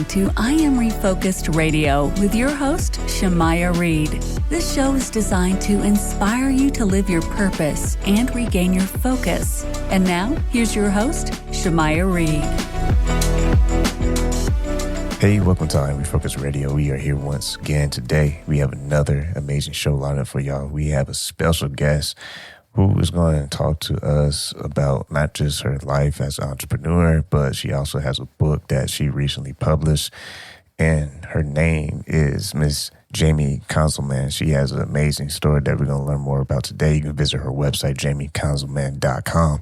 to I Am Refocused Radio with your host, Shamaya Reed. This show is designed to inspire you to live your purpose and regain your focus. And now, here's your host, Shamaya Reed. Hey, welcome to I Am Refocused Radio. We are here once again today. We have another amazing show lined up for y'all. We have a special guest who is going to talk to us about not just her life as an entrepreneur, but she also has a book that she recently published. And her name is Miss Jaime Konzelman. She has an amazing story that we're going to learn more about today. You can visit her website, jaimekonzelman.com.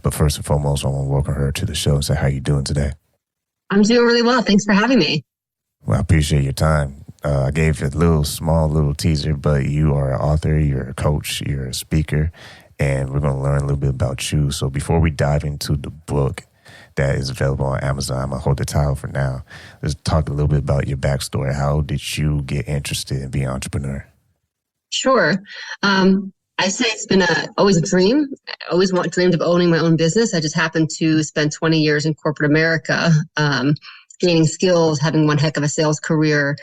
But first and foremost, I want to welcome her to the show and say, how you doing today? I'm doing really well. Thanks for having me. Well, I appreciate your time. I gave you a small little teaser, but you are an author, you're a coach, you're a speaker, and we're going to learn a little bit about you. So before we dive into the book that is available on Amazon, I'm going to hold the title for now. Let's talk a little bit about your backstory. How did you get interested in being an entrepreneur? Sure. I say it's been always a dream. I always dreamed of owning my own business. I just happened to spend 20 years in corporate America, gaining skills, having one heck of a sales career,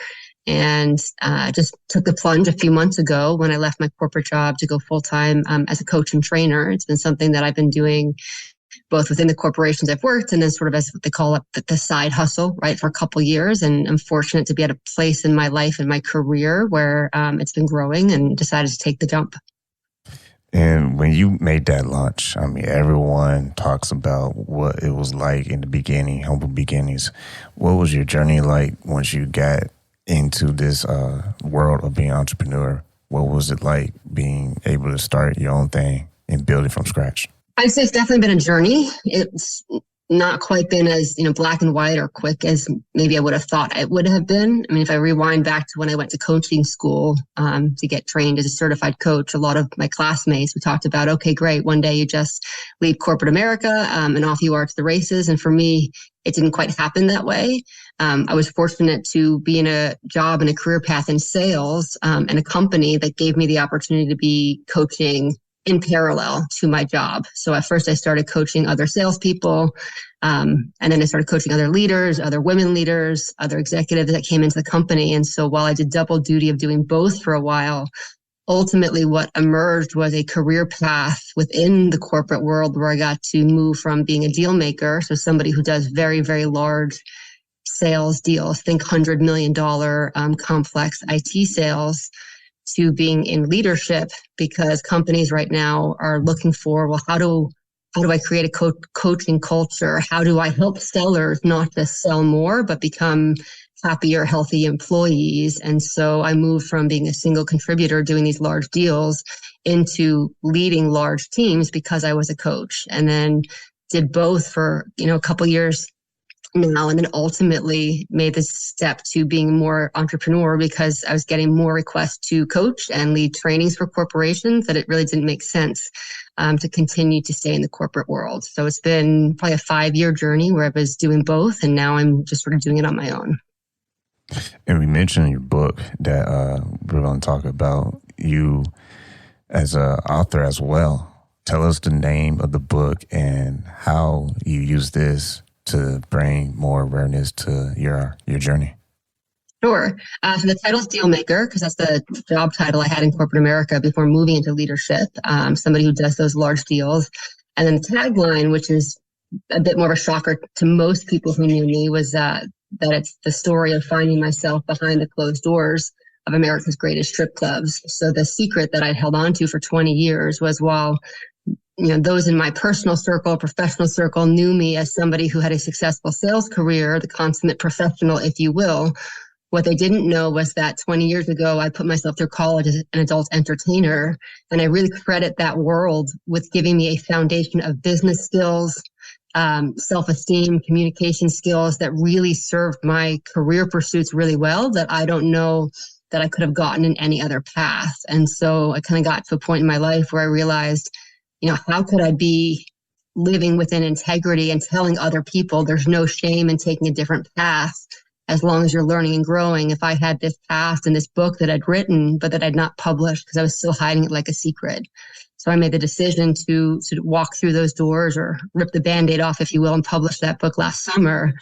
and just took the plunge a few months ago when I left my corporate job to go full-time as a coach and trainer. It's been something that I've been doing both within the corporations I've worked and then sort of as what they call it, the side hustle, right, for a couple of years. And I'm fortunate to be at a place in my life and my career where it's been growing and decided to take the jump. And when you made that launch, I mean, everyone talks about what it was like in the beginning, humble beginnings. What was your journey like once you got into this world of being an entrepreneur? What was it like being able to start your own thing and build it from scratch? I'd say it's definitely been a journey. It's not quite been as, black and white or quick as maybe I would have thought it would have been. I mean, if I rewind back to when I went to coaching school to get trained as a certified coach, a lot of my classmates, we talked about, okay, great, one day you just leave corporate America and off you are to the races. And for me, it didn't quite happen that way. I was fortunate to be in a job and a career path in sales and a company that gave me the opportunity to be coaching in parallel to my job. So at first I started coaching other salespeople, and then I started coaching other leaders, other women leaders, other executives that came into the company. And so while I did double duty of doing both for a while, ultimately what emerged was a career path within the corporate world where I got to move from being a deal maker, so somebody who does very, very large sales deals, think $100 million complex IT sales, to being in leadership, because companies right now are looking for, well, how do I create a coaching culture? How do I help sellers not just sell more, but become happier, healthy employees? And so I moved from being a single contributor doing these large deals into leading large teams because I was a coach, and then did both for, a couple years now, and then ultimately made this step to being more entrepreneur because I was getting more requests to coach and lead trainings for corporations that it really didn't make sense to continue to stay in the corporate world. So it's been probably a 5-year journey where I was doing both, and now I'm just sort of doing it on my own. And we mentioned in your book that we're going to talk about you as an author as well. Tell us the name of the book and how you use this to bring more awareness to your journey. Sure. So the title's Dealmaker because that's the job title I had in corporate America before moving into leadership, somebody who does those large deals. And then the tagline, which is a bit more of a shocker to most people who knew me, was that it's the story of finding myself behind the closed doors of America's greatest strip clubs. So the secret that I'd held on to for 20 years was, while those in my personal circle, professional circle knew me as somebody who had a successful sales career, the consummate professional, if you will, what they didn't know was that 20 years ago, I put myself through college as an adult entertainer. And I really credit that world with giving me a foundation of business skills, self-esteem, communication skills that really served my career pursuits really well, that I don't know that I could have gotten in any other path. And so I kind of got to a point in my life where I realized, how could I be living within integrity and telling other people there's no shame in taking a different path as long as you're learning and growing, if I had this path and this book that I'd written, but that I'd not published because I was still hiding it like a secret. So I made the decision to walk through those doors, or rip the Band-Aid off, if you will, and publish that book last summer.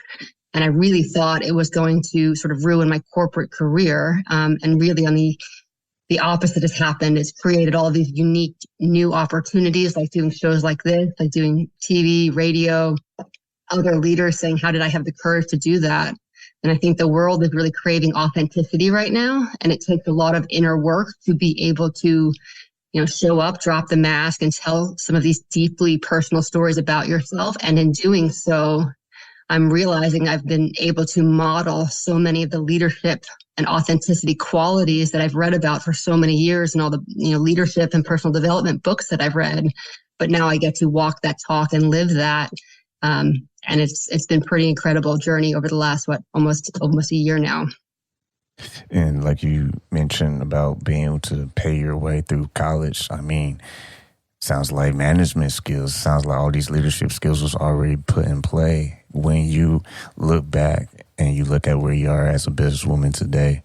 And I really thought it was going to sort of ruin my corporate career. And really on the opposite has happened. It's created all these unique new opportunities, like doing shows like this, like doing TV, radio, other leaders saying, how did I have the courage to do that? And I think the world is really craving authenticity right now. And it takes a lot of inner work to be able to, show up, drop the mask, and tell some of these deeply personal stories about yourself. And in doing so, I'm realizing I've been able to model so many of the leadership and authenticity qualities that I've read about for so many years and all the, leadership and personal development books that I've read. But now I get to walk that talk and live that. And it's been pretty incredible journey over the last, almost a year now. And like you mentioned about being able to pay your way through college, I mean, sounds like management skills, sounds like all these leadership skills was already put in play. When you look back and you look at where you are as a businesswoman today,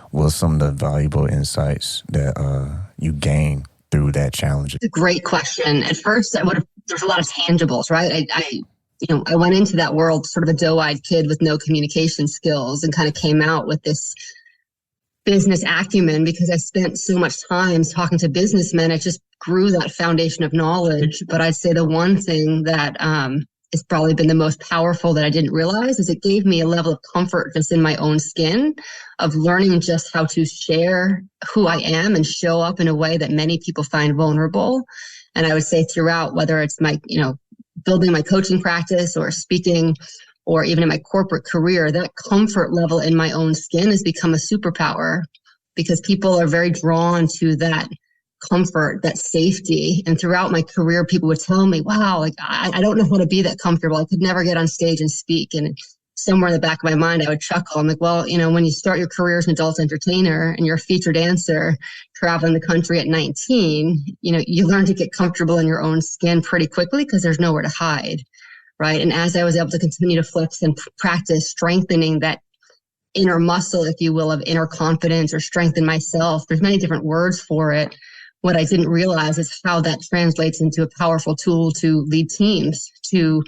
what's some of the valuable insights that you gained through that challenge? It's a great question. At first, there's a lot of tangibles, right? I went into that world sort of a doe-eyed kid with no communication skills and kind of came out with this business acumen because I spent so much time talking to businessmen. It just grew that foundation of knowledge. But I'd say the one thing that has probably been the most powerful that I didn't realize is it gave me a level of comfort just in my own skin of learning just how to share who I am and show up in a way that many people find vulnerable. And I would say throughout, whether it's my, building my coaching practice or speaking, or even in my corporate career, that comfort level in my own skin has become a superpower because people are very drawn to that comfort, that safety. And throughout my career, people would tell me, wow, like I don't know how to be that comfortable. I could never get on stage and speak. And somewhere in the back of my mind, I would chuckle. I'm like, well, when you start your career as an adult entertainer and you're a featured dancer traveling the country at 19, you learn to get comfortable in your own skin pretty quickly because there's nowhere to hide. Right. And as I was able to continue to flex and practice strengthening that inner muscle, if you will, of inner confidence or strengthen myself, there's many different words for it. What I didn't realize is how that translates into a powerful tool to lead teams, to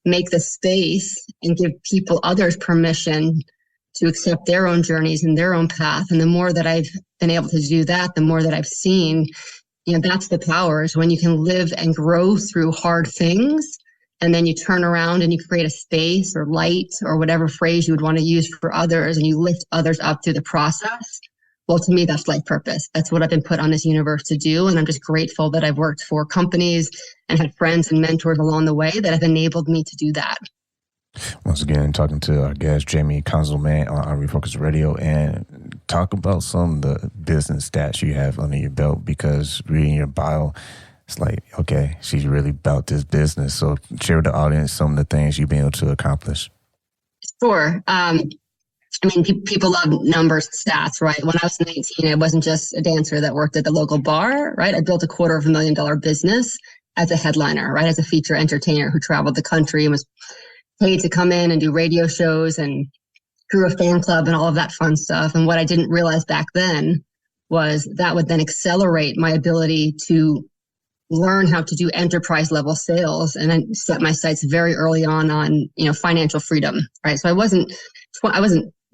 make the space and give others permission to accept their own journeys and their own path. And the more that I've been able to do that, the more that I've seen, that's the power is when you can live and grow through hard things. And then you turn around and you create a space or light or whatever phrase you would want to use for others, and you lift others up through the process. Well, to me, that's life purpose. That's what I've been put on this universe to do. And I'm just grateful that I've worked for companies and had friends and mentors along the way that have enabled me to do that. Once again, talking to our guest, Jaime Konzelman on Refocus Radio, and talk about some of the business stats you have under your belt, because reading your bio, it's like, okay, she's really about this business. So share with the audience some of the things you've been able to accomplish. Sure. People love numbers and stats, right? When I was 19, I wasn't just a dancer that worked at the local bar, right? I built a $250,000 business as a headliner, right? As a feature entertainer who traveled the country and was paid to come in and do radio shows and grew a fan club and all of that fun stuff. And what I didn't realize back then was that would then accelerate my ability to learn how to do enterprise level sales. And I set my sights very early on, financial freedom, right? So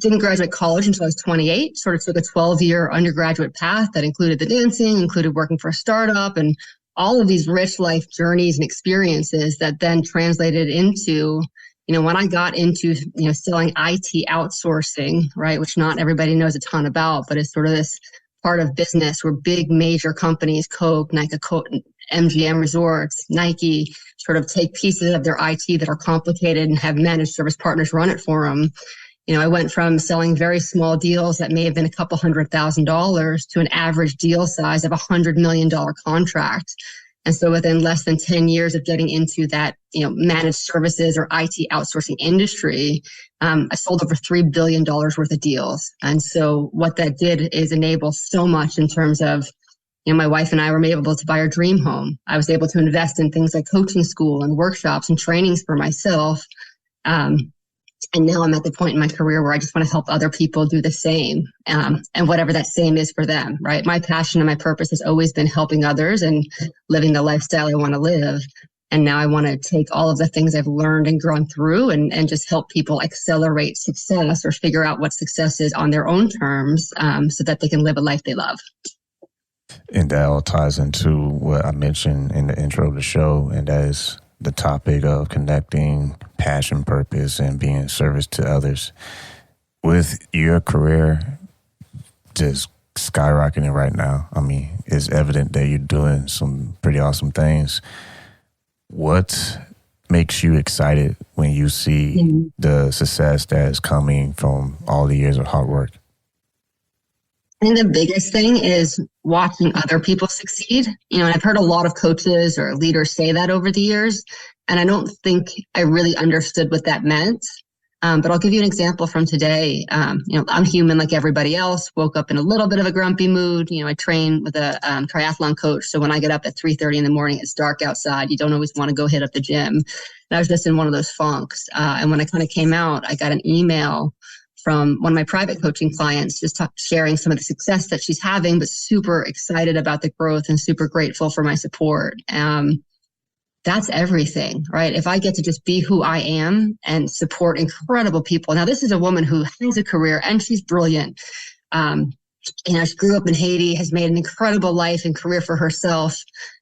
didn't graduate college until I was 28, sort of took a 12-year undergraduate path that included the dancing, included working for a startup, and all of these rich life journeys and experiences that then translated into, when I got into, selling IT outsourcing, right, which not everybody knows a ton about, but it's sort of this part of business where big major companies, Coke, Nike, MGM Resorts, Nike, sort of take pieces of their IT that are complicated and have managed service partners run it for them. I went from selling very small deals that may have been a couple $100,000 to an average deal size of $100 million contract. And so within less than 10 years of getting into that, managed services or IT outsourcing industry, I sold over $3 billion worth of deals. And so what that did is enable so much in terms of, my wife and I were able to buy our dream home. I was able to invest in things like coaching school and workshops and trainings for myself. And now I'm at the point in my career where I just want to help other people do the same, and whatever that same is for them, right? My passion and my purpose has always been helping others and living the lifestyle I want to live. And now I want to take all of the things I've learned and grown through and just help people accelerate success or figure out what success is on their own terms, so that they can live a life they love. And that all ties into what I mentioned in the intro of the show, and that is the topic of connecting passion, purpose, and being of service to others. With your career just skyrocketing right now, I mean, it's evident that you're doing some pretty awesome things. What makes you excited when you see the success that is coming from all the years of hard work? I think the biggest thing is watching other people succeed. And I've heard a lot of coaches or leaders say that over the years, and I don't think I really understood what that meant. But I'll give you an example from today. I'm human like everybody else, woke up in a little bit of a grumpy mood. I train with a triathlon coach. So when I get up at 3:30 in the morning, it's dark outside. You don't always want to go hit up the gym. And I was just in one of those funks. And when I kind of came out, I got an email from one of my private coaching clients, just sharing some of the success that she's having, but super excited about the growth and super grateful for my support. That's everything, right? If I get to just be who I am and support incredible people. Now, this is a woman who has a career and she's brilliant. She grew up in Haiti, has made an incredible life and career for herself.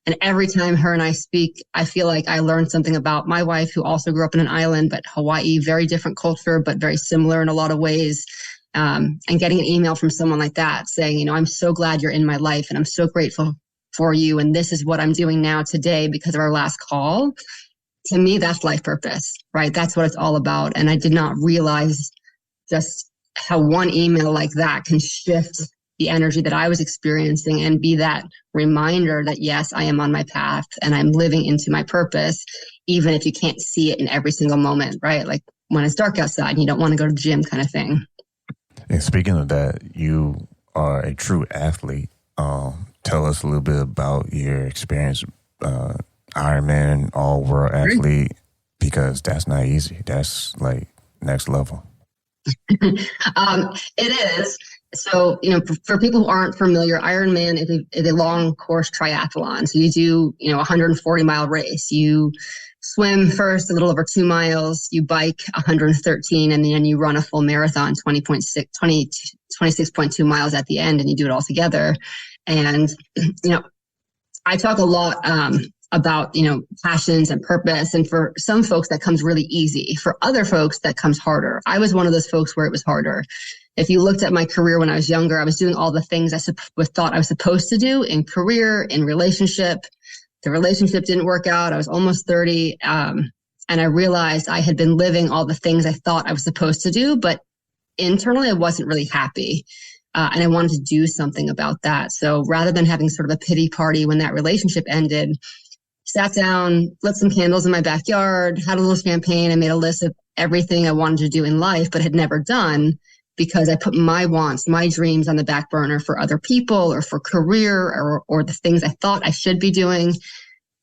And every time her and I speak, I feel like I learned something about my wife, who also grew up in an island, but Hawaii, very different culture, but very similar in a lot of ways. And getting an email from someone like that saying, I'm so glad you're in my life and I'm so grateful for you. And this is what I'm doing now today because of our last call. To me, that's life purpose, right? That's what it's all about. And I did not realize just how one email like that can shift the energy that I was experiencing and be that reminder that, yes, I am on my path and I'm living into my purpose, even if you can't see it in every single moment, right? Like when it's dark outside and you don't want to go to the gym kind of thing. And speaking of that, you are a true athlete. Tell us a little bit about your experience, Ironman, all-world athlete, because that's not easy. That's like next level. It is. So, for people who aren't familiar, Ironman is a long course triathlon. So you do, 140-mile race. You swim first a little over 2 miles, you bike 113, and then you run a full marathon, 26.2 miles at the end, and you do it all together. And, I talk a lot about, passions and purpose. And for some folks, that comes really easy. For other folks, that comes harder. I was one of those folks where it was harder. If you looked at my career when I was younger, I was doing all the things I thought I was supposed to do in career, in relationship. The relationship didn't work out. I was almost 30. And I realized I had been living all the things I thought I was supposed to do, but internally I wasn't really happy. And I wanted to do something about that. So rather than having sort of a pity party when that relationship ended, sat down, lit some candles in my backyard, had a little champagne, and made a list of everything I wanted to do in life, but had never done, because I put my wants, my dreams on the back burner for other people or for career or the things I thought I should be doing.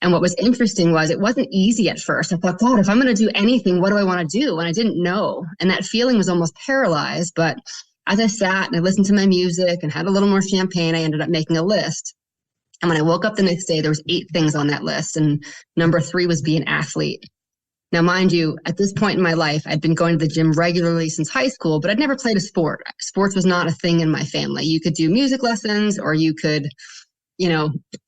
And what was interesting was it wasn't easy at first. I thought, God, if I'm going to do anything, what do I want to do? And I didn't know. And that feeling was almost paralyzed. But as I sat and I listened to my music and had a little more champagne, I ended up making a list. And when I woke up the next day, there was 8 things on that list. And number 3 was be an athlete. Now, mind you, at this point in my life, I'd been going to the gym regularly since high school, but I'd never played a sport. Sports was not a thing in my family. You could do music lessons or you could,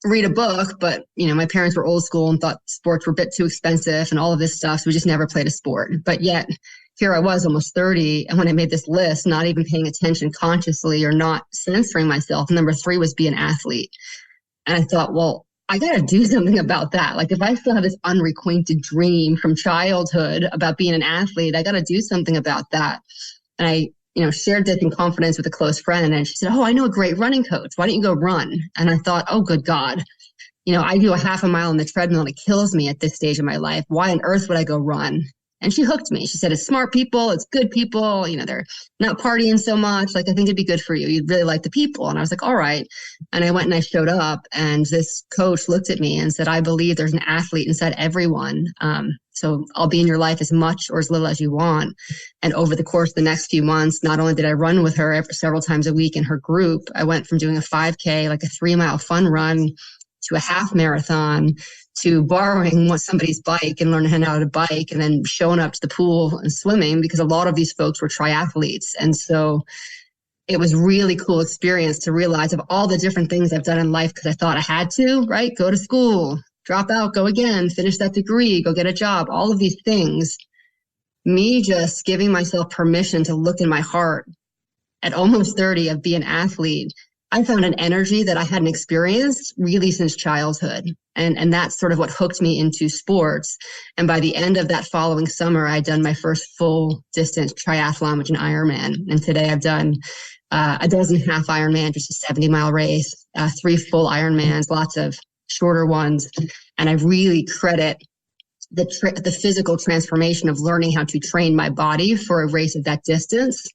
read a book, but, my parents were old school and thought sports were a bit too expensive and all of this stuff. So we just never played a sport. But yet here I was almost 30. And when I made this list, not even paying attention consciously or not censoring myself, number 3 was be an athlete. And I thought, well, I got to do something about that. Like if I still have this unrequited dream from childhood about being an athlete, I got to do something about that. And I, shared this in confidence with a close friend. And she said, oh, I know a great running coach. Why don't you go run? And I thought, oh, good God. I do a half a mile on the treadmill and it kills me at this stage of my life. Why on earth would I go run? And she hooked me. She said, it's smart people. It's good people. They're not partying so much. Like, I think it'd be good for you. You'd really like the people. And I was like, all right. And I went and I showed up and this coach looked at me and said, I believe there's an athlete inside everyone. So I'll be in your life as much or as little as you want. And over the course of the next few months, not only did I run with her several times a week in her group, I went from doing a 5K, like a 3-mile fun run, to a half marathon to borrowing somebody's bike and learning how to bike and then showing up to the pool and swimming, because a lot of these folks were triathletes. And so it was really cool experience to realize of all the different things I've done in life, because I thought I had to, right? Go to school, drop out, go again, finish that degree, go get a job, all of these things. Me just giving myself permission to look in my heart at almost 30 of being an athlete, I found an energy that I hadn't experienced really since childhood. And that's sort of what hooked me into sports. And by the end of that following summer, I'd done my first full distance triathlon, which is an Ironman. And today I've done a dozen half Ironman, just a 70-mile race, 3 full Ironmans, lots of shorter ones. And I really credit the physical transformation of learning how to train my body for a race of that distance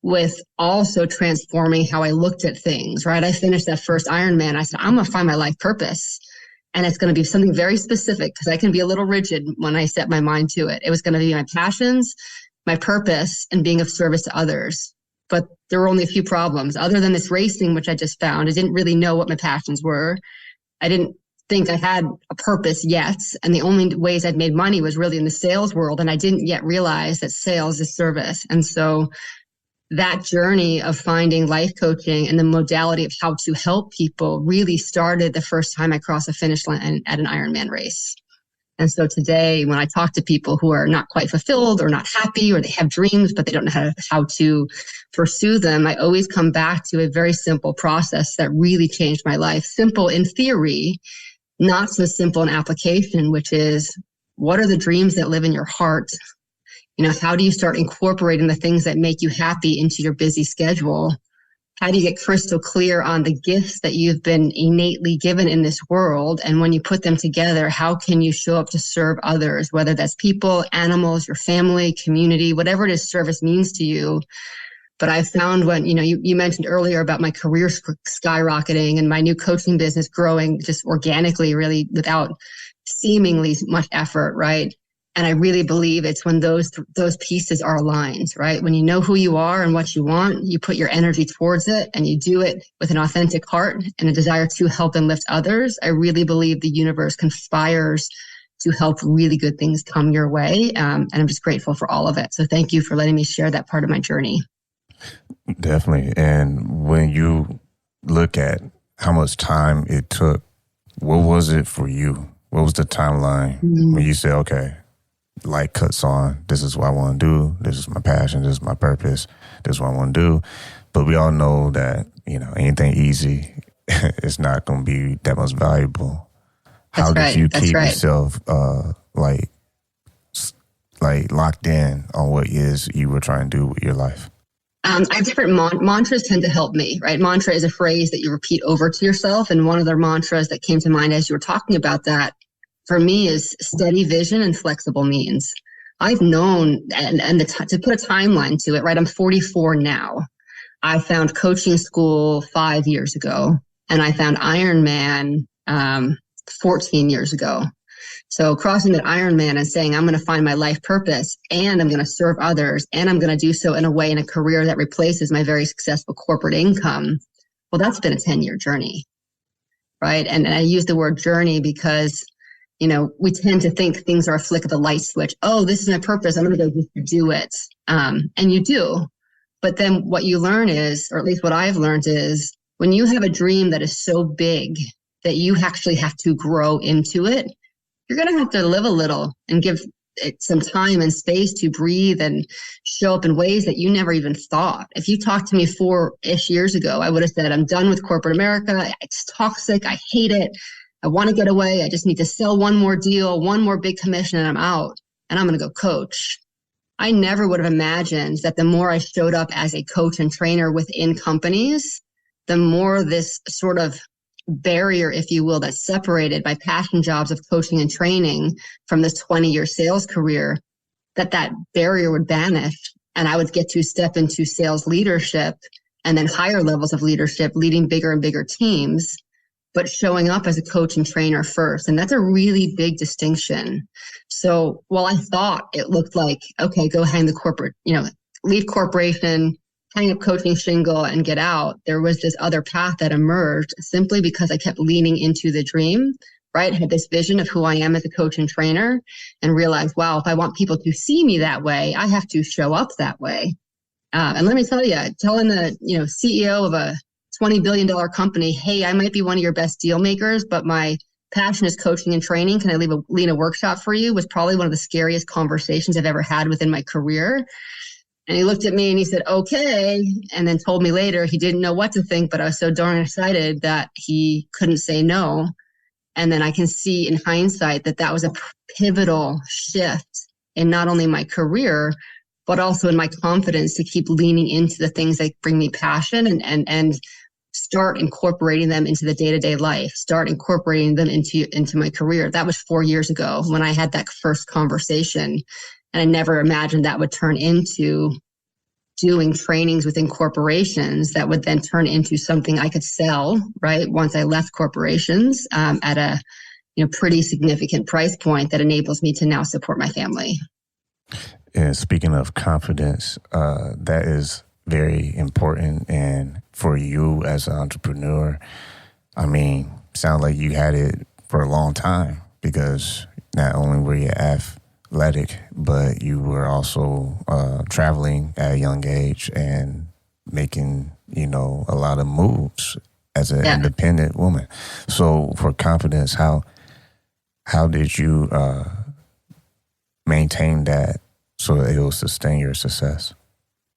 with also transforming how I looked at things, right? I finished that first Ironman. I said, I'm going to find my life purpose. And it's going to be something very specific, because I can be a little rigid when I set my mind to it. It was going to be my passions, my purpose, and being of service to others. But there were only a few problems. Other than this racing, which I just found, I didn't really know what my passions were. I didn't think I had a purpose yet. And the only ways I'd made money was really in the sales world. And I didn't yet realize that sales is service. And so that journey of finding life coaching and the modality of how to help people really started the first time I crossed a finish line at an Ironman race. And so today, when I talk to people who are not quite fulfilled or not happy, or they have dreams, but they don't know how to pursue them, I always come back to a very simple process that really changed my life. Simple in theory, not so simple in application, which is, what are the dreams that live in your heart? You know, how do you start incorporating the things that make you happy into your busy schedule? How do you get crystal clear on the gifts that you've been innately given in this world? And when you put them together, how can you show up to serve others, whether that's people, animals, your family, community, whatever it is service means to you. But I found when, you mentioned earlier about my career skyrocketing and my new coaching business growing just organically, really without seemingly much effort, right? And I really believe it's when those pieces are aligned, right? When you know who you are and what you want, you put your energy towards it and you do it with an authentic heart and a desire to help and lift others. I really believe the universe conspires to help really good things come your way. And I'm just grateful for all of it. So thank you for letting me share that part of my journey. Definitely. And when you look at how much time it took, what was it for you? What was the timeline when you said, okay, light cuts on, this is what I want to do, this is my passion, this is my purpose, this is what I want to do? But we all know that, anything easy is not going to be that much valuable. How did you keep yourself like locked in on what it is you were trying to do with your life? I have different mantras tend to help me, right? Mantra is a phrase that you repeat over to yourself. And one of the mantras that came to mind as you were talking about that for me is steady vision and flexible means. I've known, to put a timeline to it, right? I'm 44 now. I found coaching school 5 years ago, and I found Ironman 14 years ago. So crossing that Ironman and saying, I'm going to find my life purpose and I'm going to serve others and I'm going to do so in a way, in a career that replaces my very successful corporate income. Well, that's been a 10-year journey, right? And I use the word journey because, we tend to think things are a flick of a light switch. Oh, this is my purpose. I'm going to go just do it. And you do. But then what you learn is, or at least what I've learned is, when you have a dream that is so big that you actually have to grow into it, you're going to have to live a little and give it some time and space to breathe and show up in ways that you never even thought. If you talked to me 4-ish years ago, I would have said, I'm done with corporate America. It's toxic. I hate it. I want to get away. I just need to sell one more deal, one more big commission, and I'm out. And I'm going to go coach. I never would have imagined that the more I showed up as a coach and trainer within companies, the more this sort of barrier, if you will, that's separated by passion jobs of coaching and training from this 20-year sales career, that barrier would vanish and I would get to step into sales leadership and then higher levels of leadership, leading bigger and bigger teams, but showing up as a coach and trainer first. And that's a really big distinction. So while I thought it looked like, okay, go hang the corporate, leave corporation, hang up coaching shingle and get out, there was this other path that emerged simply because I kept leaning into the dream, right? I had this vision of who I am as a coach and trainer and realized, wow, if I want people to see me that way, I have to show up that way. And let me tell you, telling the CEO of a $20 billion company, hey, I might be one of your best deal makers, but my passion is coaching and training. Can I lead a workshop for you? Was probably one of the scariest conversations I've ever had within my career. And he looked at me and he said, okay. And then told me later he didn't know what to think, but I was so darn excited that he couldn't say no. And then I can see in hindsight that was a pivotal shift in not only my career, but also in my confidence to keep leaning into the things that bring me passion and start incorporating them into the day-to-day life, start incorporating them into my career. That was 4 years ago when I had that first conversation. And I never imagined that would turn into doing trainings within corporations that would then turn into something I could sell, right? Once I left corporations at a pretty significant price point that enables me to now support my family. And speaking of confidence, that is very important. And for you as an entrepreneur, I mean, sound like you had it for a long time, because not only were you athletic, but you were also traveling at a young age and making, a lot of moves as an independent woman. So for confidence, how did you maintain that so that it will sustain your success?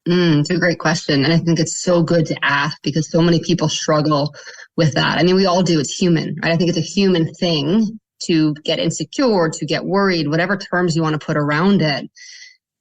It's a great question. And I think it's so good to ask because so many people struggle with that. I mean, we all do. It's human, right? I think it's a human thing to get insecure, to get worried, whatever terms you want to put around it.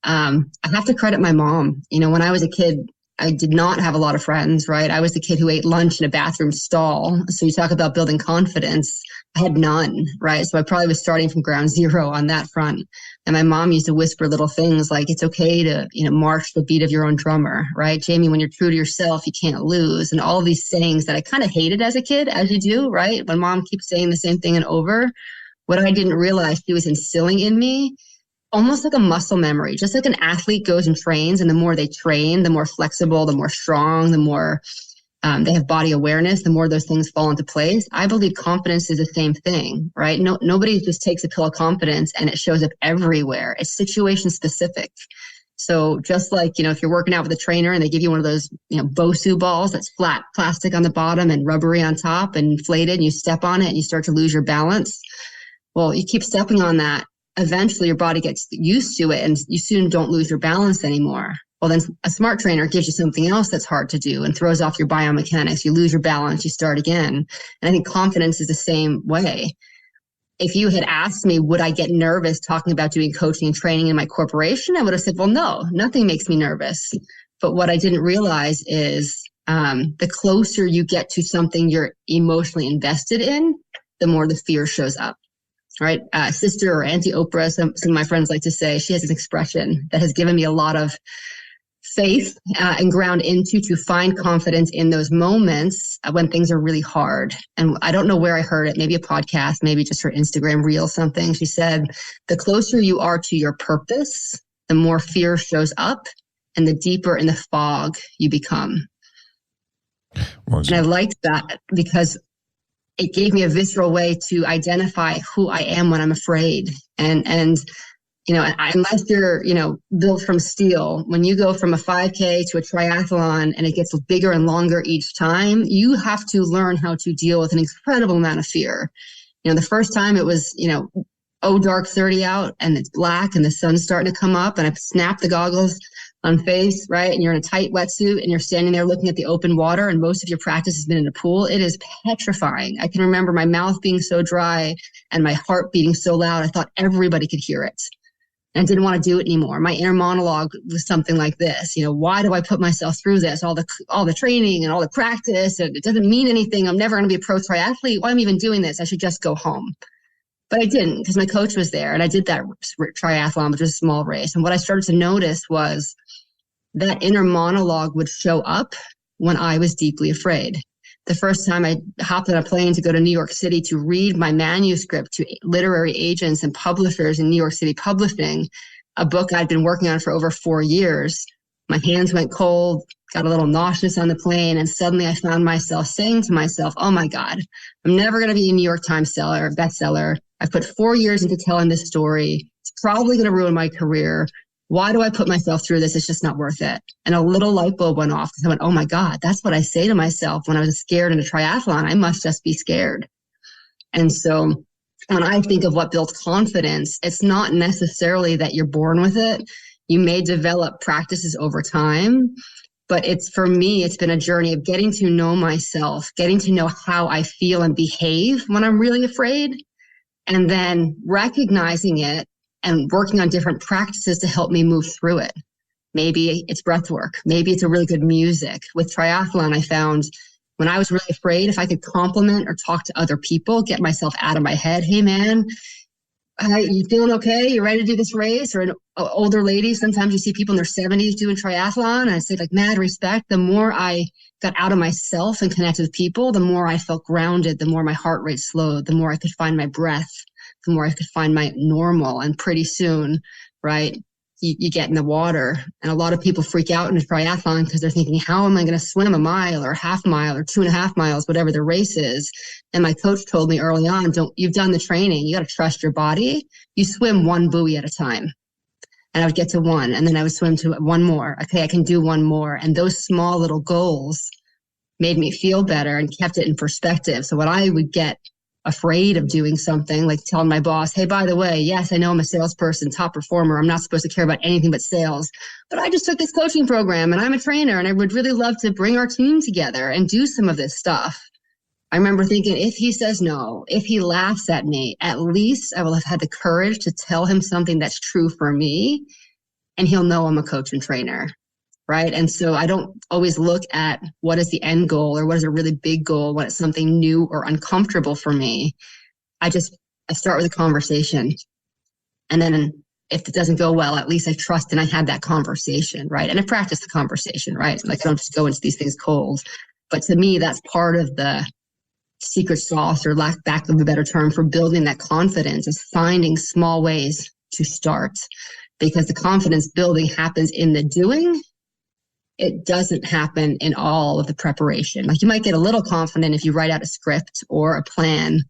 I have to credit my mom. When I was a kid, I did not have a lot of friends, right? I was the kid who ate lunch in a bathroom stall. So you talk about building confidence. I had none, right? So I probably was starting from ground zero on that front. And my mom used to whisper little things like, it's okay to, march the beat of your own drummer, right? Jamie, when you're true to yourself, you can't lose. And all of these sayings that I kind of hated as a kid, as you do, right? When mom keeps saying the same thing and over, what I didn't realize she was instilling in me, almost like a muscle memory, just like an athlete goes and trains. And the more they train, the more flexible, the more strong, the more they have body awareness, the more those things fall into place. I believe confidence is the same thing, right? Nobody just takes a pill of confidence and it shows up everywhere. It's situation specific. So just like, if you're working out with a trainer and they give you one of those, Bosu balls that's flat plastic on the bottom and rubbery on top and inflated, and you step on it and you start to lose your balance. Well, you keep stepping on that. Eventually your body gets used to it and you soon don't lose your balance anymore. Well, then a smart trainer gives you something else that's hard to do and throws off your biomechanics. You lose your balance, you start again. And I think confidence is the same way. If you had asked me, would I get nervous talking about doing coaching and training in my corporation? I would have said, well, no, nothing makes me nervous. But what I didn't realize is the closer you get to something you're emotionally invested in, the more the fear shows up. Right? Sister or Auntie Oprah, some of my friends like to say, she has an expression that has given me a lot of faith and ground into to find confidence in those moments when things are really hard. And I don't know where I heard it, maybe a podcast, maybe just her Instagram reel, something. She said, the closer you are to your purpose, the more fear shows up and the deeper in the fog you become. And I liked that because it gave me a visceral way to identify who I am when I'm afraid. And unless you're, built from steel, when you go from a 5K to a triathlon and it gets bigger and longer each time, you have to learn how to deal with an incredible amount of fear. The first time it was, dark 30 out and it's black and the sun's starting to come up and I snapped the goggles on face, right? And you're in a tight wetsuit and you're standing there looking at the open water and most of your practice has been in a pool. It is petrifying. I can remember my mouth being so dry and my heart beating so loud. I thought everybody could hear it. And I didn't want to do it anymore. My inner monologue was something like this. Why do I put myself through this? All the training and all the practice. And it doesn't mean anything. I'm never going to be a pro triathlete. Why am I even doing this? I should just go home. But I didn't because my coach was there and I did that triathlon, which was a small race. And what I started to notice was that inner monologue would show up when I was deeply afraid. The first time I hopped on a plane to go to New York City to read my manuscript to literary agents and publishers in New York City publishing, a book I'd been working on for over 4 years, my hands went cold, got a little nauseous on the plane. And suddenly I found myself saying to myself, oh my God, I'm never going to be a New York Times bestseller. I've put 4 years into telling this story. It's probably going to ruin my career. Why do I put myself through this? It's just not worth it. And a little light bulb went off because I went, oh my God, that's what I say to myself when I was scared in a triathlon. I must just be scared. And so when I think of what builds confidence, it's not necessarily that you're born with it. You may develop practices over time, but for me, it's been a journey of getting to know myself, getting to know how I feel and behave when I'm really afraid, and then recognizing it and working on different practices to help me move through it. Maybe it's breath work. Maybe it's a really good music. With triathlon, I found when I was really afraid, if I could compliment or talk to other people, get myself out of my head. Hey, man, you feeling okay? You ready to do this race? Or an older lady, sometimes you see people in their 70s doing triathlon. And I say, like, mad respect. The more I got out of myself and connected with people, the more I felt grounded, the more my heart rate slowed, the more I could find my breath, the more I could find my normal. And pretty soon, right, you get in the water. And a lot of people freak out in a triathlon because they're thinking, how am I going to swim a mile or a half mile or 2.5 miles, whatever the race is? And my coach told me early on, you've done the training. You got to trust your body. You swim one buoy at a time. And I would get to one, and then I would swim to one more. Okay, I can do one more. And those small little goals made me feel better and kept it in perspective. So when I would get afraid of doing something, like telling my boss, hey, by the way, yes, I know I'm a salesperson, top performer. I'm not supposed to care about anything but sales, but I just took this coaching program and I'm a trainer and I would really love to bring our team together and do some of this stuff. I remember thinking, if he says no, if he laughs at me, at least I will have had the courage to tell him something that's true for me, and he'll know I'm a coach and trainer. Right. And so I don't always look at what is the end goal or what is a really big goal when it's something new or uncomfortable for me. I start with a conversation. And then if it doesn't go well, at least I trust and I had that conversation. Right. And I practice the conversation. Right. Like I don't just go into these things cold. But to me, that's part of the secret sauce, or lack of a better term, for building that confidence, is finding small ways to start, because the confidence building happens in the doing. It doesn't happen in all of the preparation. Like you might get a little confident if you write out a script or a plan,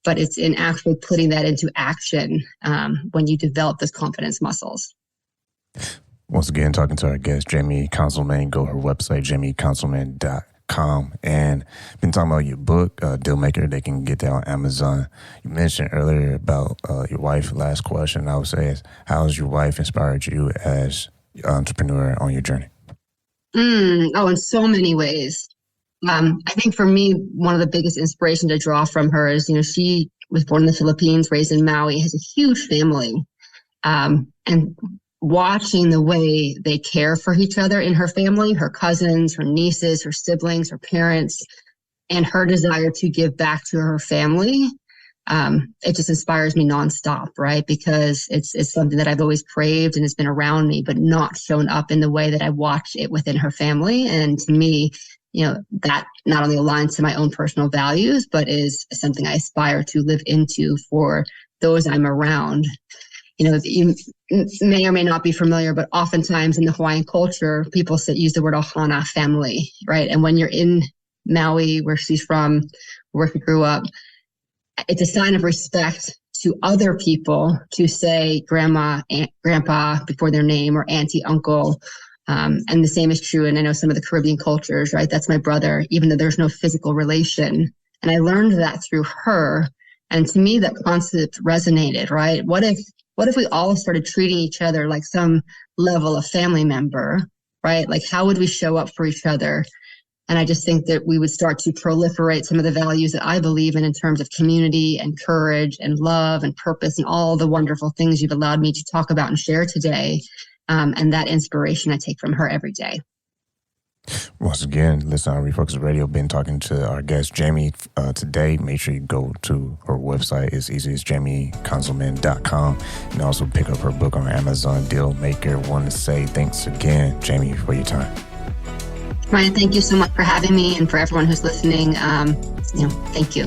but it's in actually putting that into action when you develop those confidence muscles. Once again, talking to our guest, Jaime Konzelman. Go to her website, jaimekonzelman.com. And been talking about your book, Dealmaker. They can get that on Amazon. You mentioned earlier about your wife. Last question I would say is, how has your wife inspired you as an entrepreneur on your journey? In so many ways. I think for me, one of the biggest inspiration to draw from her is, she was born in the Philippines, raised in Maui, has a huge family. And watching the way they care for each other in her family, her cousins, her nieces, her siblings, her parents, and her desire to give back to her family, it just inspires me nonstop, right? Because it's something that I've always craved and it's been around me, but not shown up in the way that I watch it within her family. And to me, that not only aligns to my own personal values, but is something I aspire to live into for those I'm around. You may or may not be familiar, but oftentimes in the Hawaiian culture, people use the word ohana, family, right? And when you're in Maui, where she's from, where she grew up, it's a sign of respect to other people to say grandma, aunt, grandpa before their name, or auntie, uncle. And the same is true. And I know some of the Caribbean cultures, right? That's my brother, even though there's no physical relation. And I learned that through her. And to me, that concept resonated, right? What if we all started treating each other like some level of family member, right? Like, how would we show up for each other? And I just think that we would start to proliferate some of the values that I believe in terms of community and courage and love and purpose and all the wonderful things you've allowed me to talk about and share today. And that inspiration I take from her every day. Once again, listen on Refocus Radio. Been talking to our guest, Jaime, today. Make sure you go to her website. It's easy as jaimekonzelman.com. And also pick up her book on Amazon, Dealmaker. Want to say thanks again, Jaime, for your time. Ryan, thank you so much for having me, and for everyone who's listening, thank you.